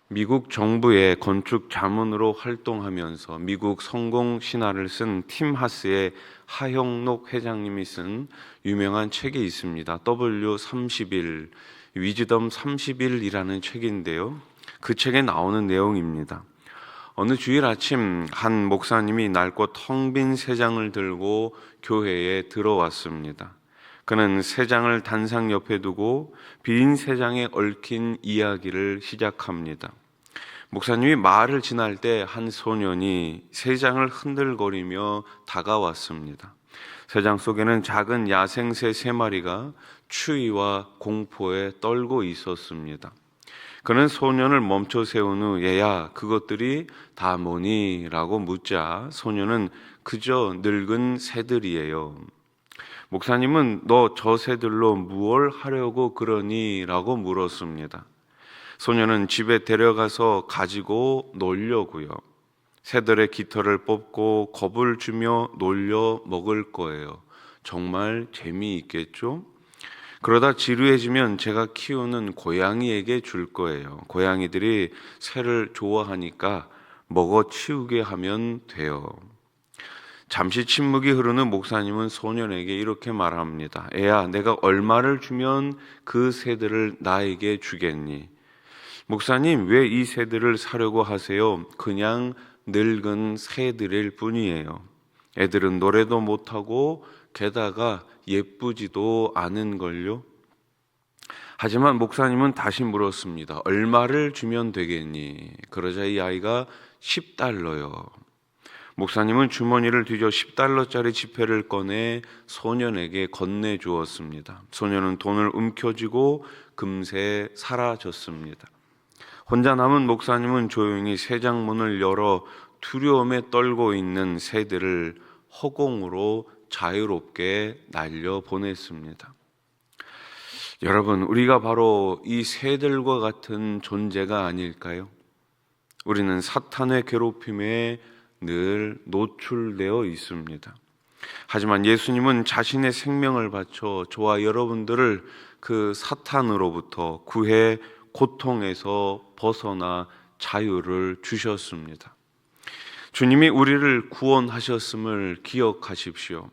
미국 정부의 건축 자문으로 활동하면서 미국 성공 신화를 쓴 팀 하스의 하형록 회장님이 쓴 유명한 책이 있습니다. W31, 위즈덤 30일이라는 책인데요. 그 책에 나오는 내용입니다. 어느 주일 아침 한 목사님이 낡고 텅 빈 세 장을 들고 교회에 들어왔습니다. 그는 세 장을 단상 옆에 두고 빈 세 장에 얽힌 이야기를 시작합니다. 목사님이 마을을 지날 때 한 소년이 세 장을 흔들거리며 다가왔습니다. 세 장 속에는 작은 야생새 세 마리가 추위와 공포에 떨고 있었습니다. 그는 소년을 멈춰 세운 후 얘야 그것들이 다 뭐니? 라고 묻자 소년은 그저 늙은 새들이에요. 목사님은 너 저 새들로 무얼 하려고 그러니? 라고 물었습니다. 소년은 집에 데려가서 가지고 놀려고요. 새들의 깃털을 뽑고 겁을 주며 놀려 먹을 거예요. 정말 재미있겠죠? 그러다 지루해지면 제가 키우는 고양이에게 줄 거예요. 고양이들이 새를 좋아하니까 먹어 치우게 하면 돼요. 잠시 침묵이 흐르는 목사님은 소년에게 이렇게 말합니다. 애야, 내가 얼마를 주면 그 새들을 나에게 주겠니? 목사님, 왜 이 새들을 사려고 하세요? 그냥 늙은 새들일 뿐이에요. 애들은 노래도 못하고 게다가 예쁘지도 않은걸요. 하지만 목사님은 다시 물었습니다. 얼마를 주면 되겠니? 그러자 이 아이가 10달러요. 목사님은 주머니를 뒤져 10달러짜리 지폐를 꺼내 소년에게 건네주었습니다. 소년은 돈을 움켜쥐고 금세 사라졌습니다. 혼자 남은 목사님은 조용히 새 장문을 열어 두려움에 떨고 있는 새들을 허공으로 자유롭게 날려보냈습니다. 여러분, 우리가 바로 이 새들과 같은 존재가 아닐까요? 우리는 사탄의 괴롭힘에 늘 노출되어 있습니다. 하지만 예수님은 자신의 생명을 바쳐 저와 여러분들을 그 사탄으로부터 구해 고통에서 벗어나 자유를 주셨습니다. 주님이 우리를 구원하셨음을 기억하십시오.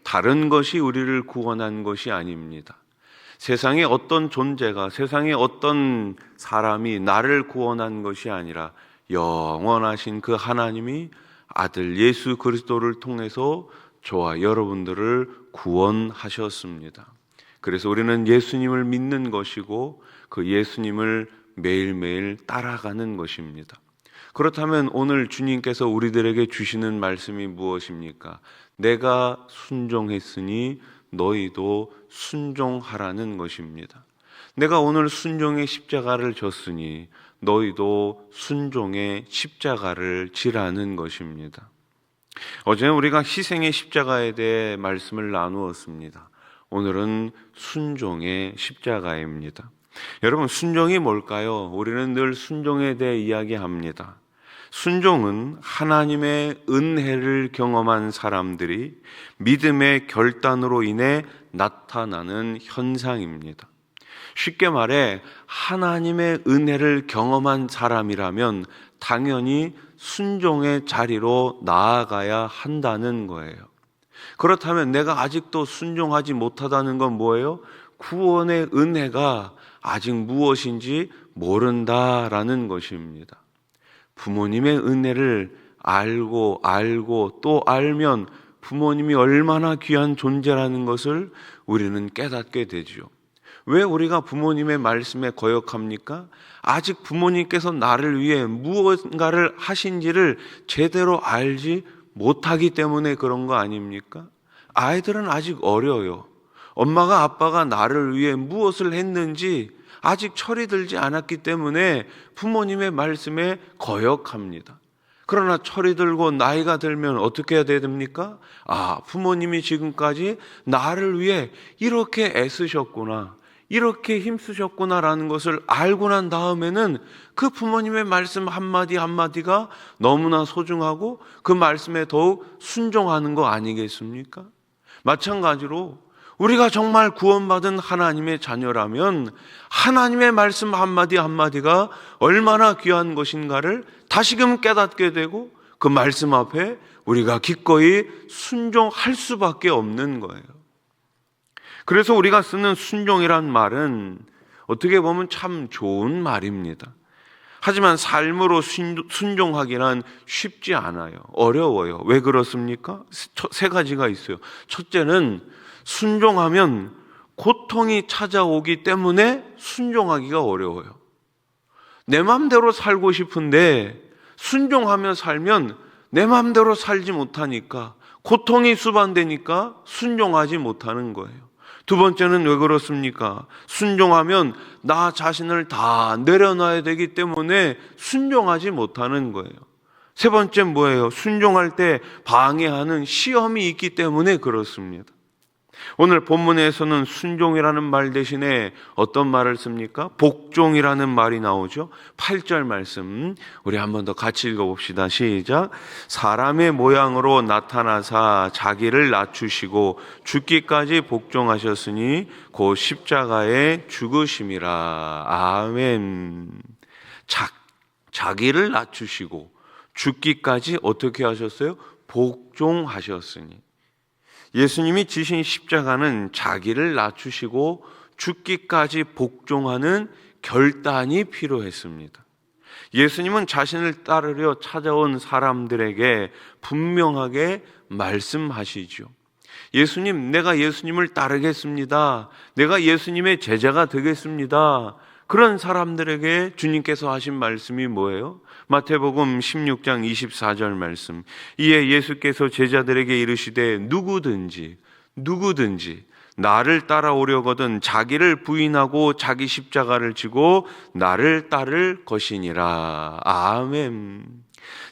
다른 것이 우리를 구원한 것이 아닙니다. 세상에 어떤 존재가, 세상에 어떤 사람이 나를 구원한 것이 아니라 영원하신 그 하나님이 아들 예수 그리스도를 통해서 저와 여러분들을 구원하셨습니다. 그래서 우리는 예수님을 믿는 것이고 그 예수님을 매일매일 따라가는 것입니다. 그렇다면 오늘 주님께서 우리들에게 주시는 말씀이 무엇입니까? 내가 순종했으니 너희도 순종하라는 것입니다. 내가 오늘 순종의 십자가를 졌으니 너희도 순종의 십자가를 지라는 것입니다. 어제 우리가 희생의 십자가에 대해 말씀을 나누었습니다. 오늘은 순종의 십자가입니다. 여러분, 순종이 뭘까요? 우리는 늘 순종에 대해 이야기합니다. 순종은 하나님의 은혜를 경험한 사람들이 믿음의 결단으로 인해 나타나는 현상입니다. 쉽게 말해 하나님의 은혜를 경험한 사람이라면 당연히 순종의 자리로 나아가야 한다는 거예요. 그렇다면 내가 아직도 순종하지 못하다는 건 뭐예요? 구원의 은혜가 아직 무엇인지 모른다라는 것입니다. 부모님의 은혜를 알고 또 알면 부모님이 얼마나 귀한 존재라는 것을 우리는 깨닫게 되죠. 왜 우리가 부모님의 말씀에 거역합니까? 아직 부모님께서 나를 위해 무언가를 하신지를 제대로 알지 못하기 때문에 그런 거 아닙니까? 아이들은 아직 어려요. 엄마가 아빠가 나를 위해 무엇을 했는지 아직 철이 들지 않았기 때문에 부모님의 말씀에 거역합니다. 그러나 철이 들고 나이가 들면 어떻게 해야 됩니까? 부모님이 지금까지 나를 위해 이렇게 애쓰셨구나, 이렇게 힘쓰셨구나라는 것을 알고 난 다음에는 그 부모님의 말씀 한마디 한마디가 너무나 소중하고 그 말씀에 더욱 순종하는 거 아니겠습니까? 마찬가지로 우리가 정말 구원받은 하나님의 자녀라면 하나님의 말씀 한마디 한마디가 얼마나 귀한 것인가를 다시금 깨닫게 되고 그 말씀 앞에 우리가 기꺼이 순종할 수밖에 없는 거예요. 그래서 우리가 쓰는 순종이란 말은 어떻게 보면 참 좋은 말입니다. 하지만 삶으로 순종하기란 쉽지 않아요. 어려워요. 왜 그렇습니까? 세 가지가 있어요. 첫째는 순종하면 고통이 찾아오기 때문에 순종하기가 어려워요. 내 마음대로 살고 싶은데 순종하며 살면 내 마음대로 살지 못하니까 고통이 수반되니까 순종하지 못하는 거예요. 두 번째는 왜 그렇습니까? 순종하면 나 자신을 다 내려놔야 되기 때문에 순종하지 못하는 거예요. 세 번째 뭐예요? 순종할 때 방해하는 시험이 있기 때문에 그렇습니다. 오늘 본문에서는 순종이라는 말 대신에 어떤 말을 씁니까? 복종이라는 말이 나오죠. 8절 말씀 우리 한 번 더 같이 읽어봅시다. 시작. 사람의 모양으로 나타나사 자기를 낮추시고 죽기까지 복종하셨으니 곧 십자가에 죽으심이라. 아멘. 자기를 낮추시고 죽기까지 어떻게 하셨어요? 복종하셨으니. 예수님이 지신 십자가는 자기를 낮추시고 죽기까지 복종하는 결단이 필요했습니다. 예수님은 자신을 따르려 찾아온 사람들에게 분명하게 말씀하시죠. 예수님, 내가 예수님을 따르겠습니다. 내가 예수님의 제자가 되겠습니다. 그런 사람들에게 주님께서 하신 말씀이 뭐예요? 마태복음 16장 24절 말씀. 이에 예수께서 제자들에게 이르시되 누구든지 나를 따라오려거든 자기를 부인하고 자기 십자가를 지고 나를 따를 것이니라. 아멘.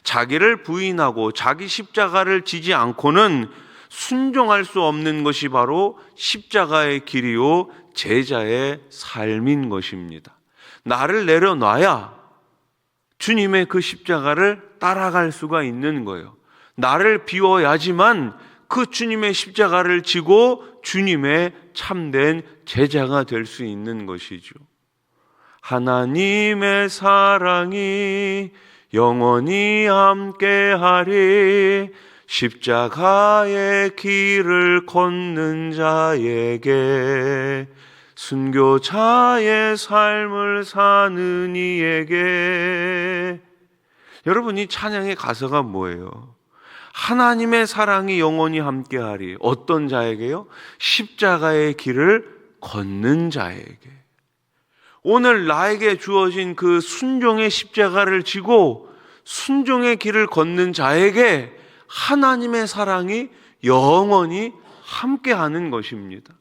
자기를 부인하고 자기 십자가를 지지 않고는 순종할 수 없는 것이 바로 십자가의 길이요 제자의 삶인 것입니다. 나를 내려놔야 주님의 그 십자가를 따라갈 수가 있는 거예요. 나를 비워야지만 그 주님의 십자가를 지고 주님의 참된 제자가 될 수 있는 것이죠. 하나님의 사랑이 영원히 함께하리. 십자가의 길을 걷는 자에게 순교자의 삶을 사는 이에게. 여러분, 이 찬양의 가사가 뭐예요? 하나님의 사랑이 영원히 함께하리. 어떤 자에게요? 십자가의 길을 걷는 자에게. 오늘 나에게 주어진 그 순종의 십자가를 지고 순종의 길을 걷는 자에게 하나님의 사랑이 영원히 함께하는 것입니다.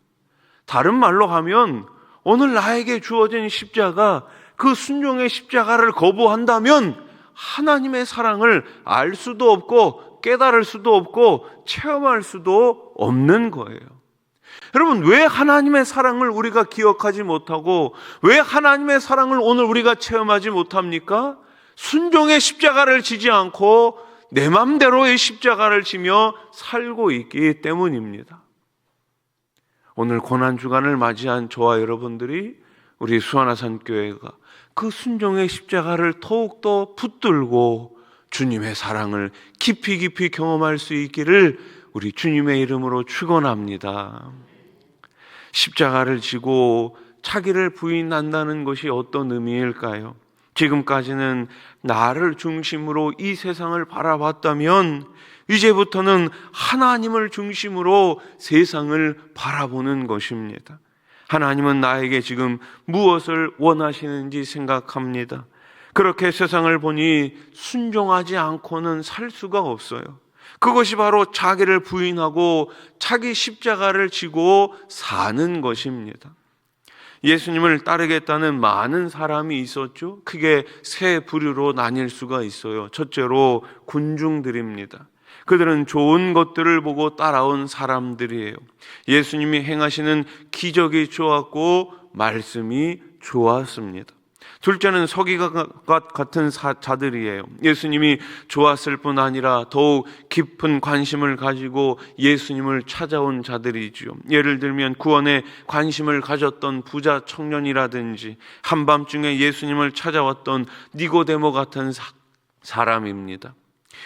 다른 말로 하면 오늘 나에게 주어진 십자가, 그 순종의 십자가를 거부한다면 하나님의 사랑을 알 수도 없고 깨달을 수도 없고 체험할 수도 없는 거예요. 여러분, 왜 하나님의 사랑을 우리가 기억하지 못하고 왜 하나님의 사랑을 오늘 우리가 체험하지 못합니까? 순종의 십자가를 지지 않고 내 맘대로의 십자가를 지며 살고 있기 때문입니다. 오늘 고난주간을 맞이한 저와 여러분들이, 우리 수하나산교회가 그 순종의 십자가를 더욱더 붙들고 주님의 사랑을 깊이 깊이 경험할 수 있기를 우리 주님의 이름으로 축원합니다. 십자가를 지고 자기를 부인한다는 것이 어떤 의미일까요? 지금까지는 나를 중심으로 이 세상을 바라봤다면 이제부터는 하나님을 중심으로 세상을 바라보는 것입니다. 하나님은 나에게 지금 무엇을 원하시는지 생각합니다. 그렇게 세상을 보니 순종하지 않고는 살 수가 없어요. 그것이 바로 자기를 부인하고 자기 십자가를 지고 사는 것입니다. 예수님을 따르겠다는 많은 사람이 있었죠. 크게 세 부류로 나뉠 수가 있어요. 첫째로 군중들입니다. 그들은 좋은 것들을 보고 따라온 사람들이에요. 예수님이 행하시는 기적이 좋았고 말씀이 좋았습니다. 둘째는 서기관 같은 자들이에요. 예수님이 좋았을 뿐 아니라 더욱 깊은 관심을 가지고 예수님을 찾아온 자들이지요. 예를 들면 구원에 관심을 가졌던 부자 청년이라든지 한밤중에 예수님을 찾아왔던 니고데모 같은 사람입니다.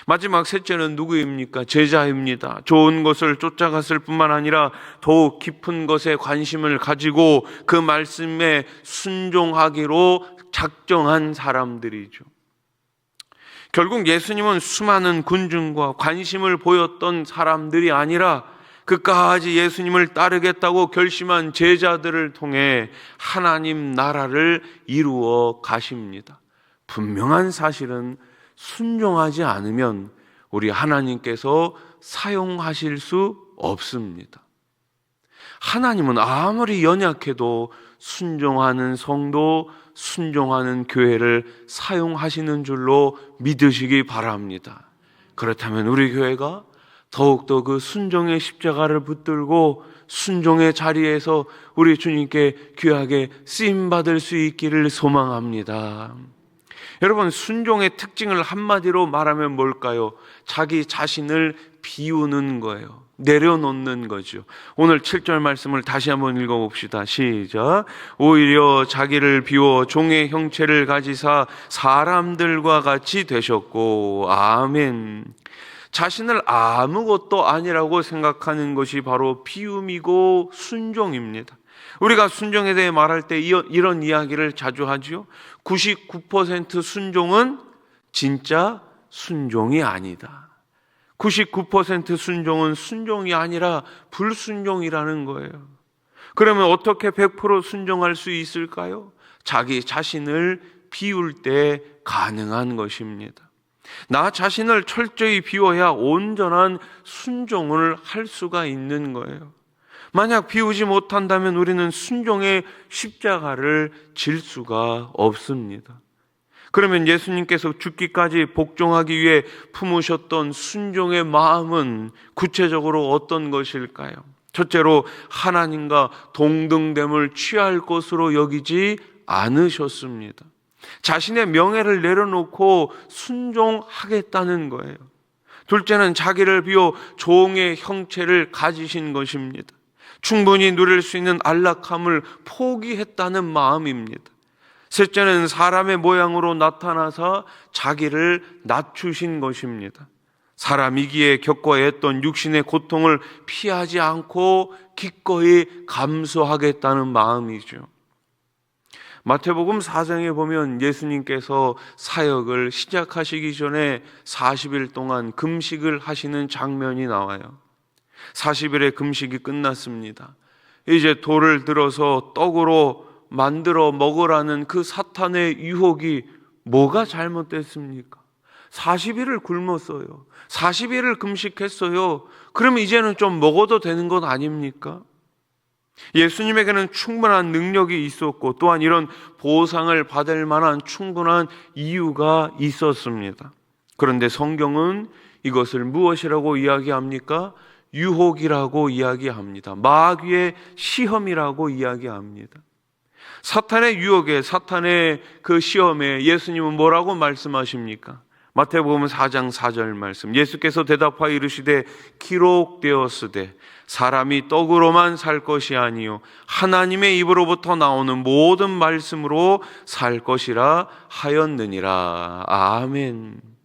마지막 셋째는 누구입니까? 제자입니다. 좋은 것을 쫓아갔을 뿐만 아니라 더욱 깊은 것에 관심을 가지고 그 말씀에 순종하기로 작정한 사람들이죠. 결국 예수님은 수많은 군중과 관심을 보였던 사람들이 아니라 끝까지 예수님을 따르겠다고 결심한 제자들을 통해 하나님 나라를 이루어 가십니다. 분명한 사실은 순종하지 않으면 우리 하나님께서 사용하실 수 없습니다. 하나님은 아무리 연약해도 순종하는 성도, 순종하는 교회를 사용하시는 줄로 믿으시기 바랍니다. 그렇다면 우리 교회가 더욱더 그 순종의 십자가를 붙들고 순종의 자리에서 우리 주님께 귀하게 쓰임받을 수 있기를 소망합니다. 여러분, 순종의 특징을 한마디로 말하면 뭘까요? 자기 자신을 비우는 거예요. 내려놓는 거죠. 오늘 7절 말씀을 다시 한번 읽어봅시다. 시작. 오히려 자기를 비워 종의 형체를 가지사 사람들과 같이 되셨고. 아멘. 자신을 아무것도 아니라고 생각하는 것이 바로 비움이고 순종입니다. 우리가 순종에 대해 말할 때 이런 이야기를 자주 하죠. 99% 순종은 진짜 순종이 아니다. 99% 순종은 순종이 아니라 불순종이라는 거예요. 그러면 어떻게 100% 순종할 수 있을까요? 자기 자신을 비울 때 가능한 것입니다. 나 자신을 철저히 비워야 온전한 순종을 할 수가 있는 거예요. 만약 비우지 못한다면 우리는 순종의 십자가를 질 수가 없습니다. 그러면 예수님께서 죽기까지 복종하기 위해 품으셨던 순종의 마음은 구체적으로 어떤 것일까요? 첫째로 하나님과 동등됨을 취할 것으로 여기지 않으셨습니다. 자신의 명예를 내려놓고 순종하겠다는 거예요. 둘째는 자기를 비워 종의 형체를 가지신 것입니다. 충분히 누릴 수 있는 안락함을 포기했다는 마음입니다. 셋째는 사람의 모양으로 나타나서 자기를 낮추신 것입니다. 사람이기에 겪어야 했던 육신의 고통을 피하지 않고 기꺼이 감수하겠다는 마음이죠. 마태복음 4장에 보면 예수님께서 사역을 시작하시기 전에 40일 동안 금식을 하시는 장면이 나와요. 40일의 금식이 끝났습니다. 이제 돌을 들어서 떡으로 만들어 먹으라는 그 사탄의 유혹이 뭐가 잘못됐습니까? 40일을 굶었어요. 40일을 금식했어요. 그러면 이제는 좀 먹어도 되는 것 아닙니까? 예수님에게는 충분한 능력이 있었고 또한 이런 보상을 받을 만한 충분한 이유가 있었습니다. 그런데 성경은 이것을 무엇이라고 이야기합니까? 유혹이라고 이야기합니다. 마귀의 시험이라고 이야기합니다. 사탄의 유혹에, 사탄의 그 시험에 예수님은 뭐라고 말씀하십니까? 마태복음 4장 4절 말씀. 예수께서 대답하여 이르시되 기록되었으되 사람이 떡으로만 살 것이 아니요 하나님의 입으로부터 나오는 모든 말씀으로 살 것이라 하였느니라. 아멘.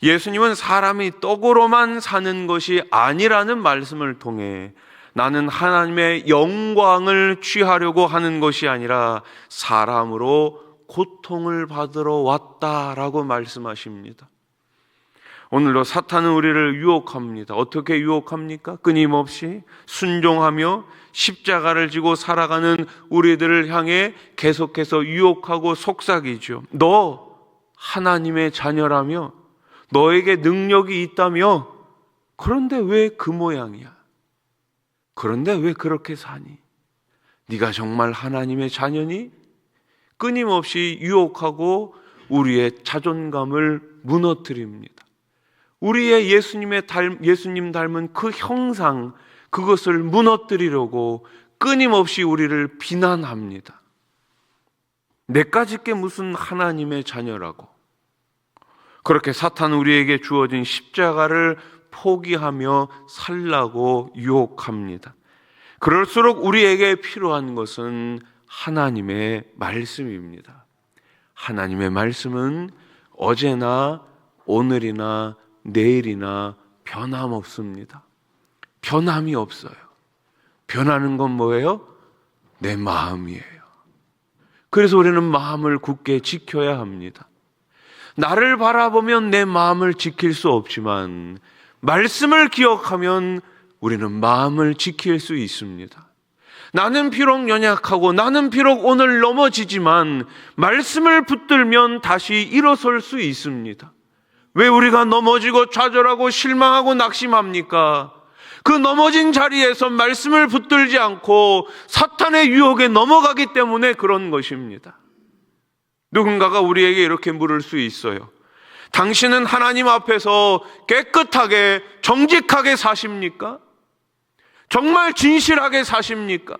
예수님은 사람이 떡으로만 사는 것이 아니라는 말씀을 통해 나는 하나님의 영광을 취하려고 하는 것이 아니라 사람으로 고통을 받으러 왔다라고 말씀하십니다. 오늘도 사탄은 우리를 유혹합니다. 어떻게 유혹합니까? 끊임없이 순종하며 십자가를 지고 살아가는 우리들을 향해 계속해서 유혹하고 속삭이죠. 너 하나님의 자녀라며 너에게 능력이 있다며 그런데 왜 그 모양이야? 그런데 왜 그렇게 사니? 네가 정말 하나님의 자녀니? 끊임없이 유혹하고 우리의 자존감을 무너뜨립니다. 우리의 예수님 닮은 그 형상, 그것을 무너뜨리려고 끊임없이 우리를 비난합니다. 내까짓 게 무슨 하나님의 자녀라고. 그렇게 사탄 우리에게 주어진 십자가를 포기하며 살라고 유혹합니다. 그럴수록 우리에게 필요한 것은 하나님의 말씀입니다. 하나님의 말씀은 어제나 오늘이나 내일이나 변함없습니다. 변함이 없어요. 변하는 건 뭐예요? 내 마음이에요. 그래서 우리는 마음을 굳게 지켜야 합니다. 나를 바라보면 내 마음을 지킬 수 없지만 말씀을 기억하면 우리는 마음을 지킬 수 있습니다. 나는 비록 연약하고 나는 비록 오늘 넘어지지만 말씀을 붙들면 다시 일어설 수 있습니다. 왜 우리가 넘어지고 좌절하고 실망하고 낙심합니까? 그 넘어진 자리에서 말씀을 붙들지 않고 사탄의 유혹에 넘어가기 때문에 그런 것입니다. 누군가가 우리에게 이렇게 물을 수 있어요. 당신은 하나님 앞에서 깨끗하게 정직하게 사십니까? 정말 진실하게 사십니까?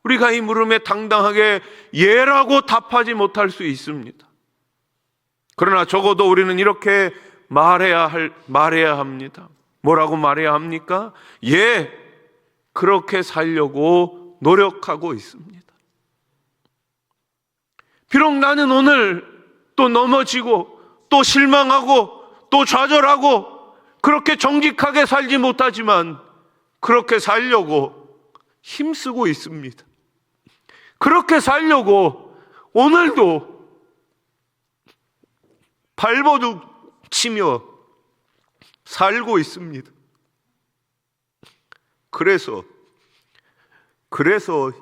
우리가 이 물음에 당당하게 예라고 답하지 못할 수 있습니다. 그러나 적어도 우리는 이렇게 말해야 합니다. 뭐라고 말해야 합니까? 예, 그렇게 살려고 노력하고 있습니다. 비록 나는 오늘 또 넘어지고 또 실망하고 또 좌절하고 그렇게 정직하게 살지 못하지만 그렇게 살려고 힘쓰고 있습니다. 그렇게 살려고 오늘도 발버둥 치며 살고 있습니다. 그래서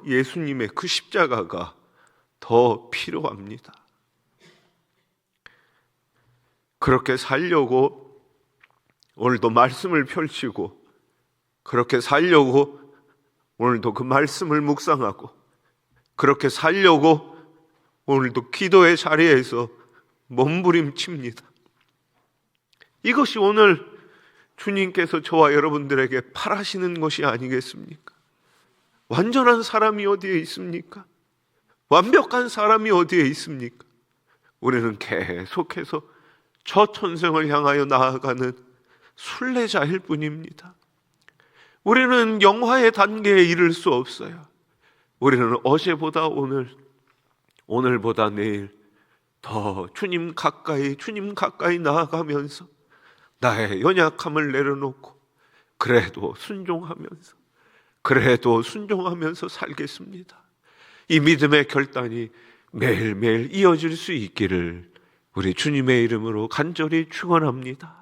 예수님의 그 십자가가 더 필요합니다. 그렇게 살려고 오늘도 말씀을 펼치고 그렇게 살려고 오늘도 그 말씀을 묵상하고 그렇게 살려고 오늘도 기도의 자리에서 몸부림칩니다. 이것이 오늘 주님께서 저와 여러분들에게 바라시는 것이 아니겠습니까? 완전한 사람이 어디에 있습니까? 완벽한 사람이 어디에 있습니까? 우리는 계속해서 저 천성을 향하여 나아가는 순례자일 뿐입니다. 우리는 영화의 단계에 이를 수 없어요. 우리는 어제보다 오늘, 오늘보다 내일 더 주님 가까이 나아가면서 나의 연약함을 내려놓고 그래도 순종하면서 살겠습니다. 이 믿음의 결단이 매일매일 이어질 수 있기를 우리 주님의 이름으로 간절히 축원합니다.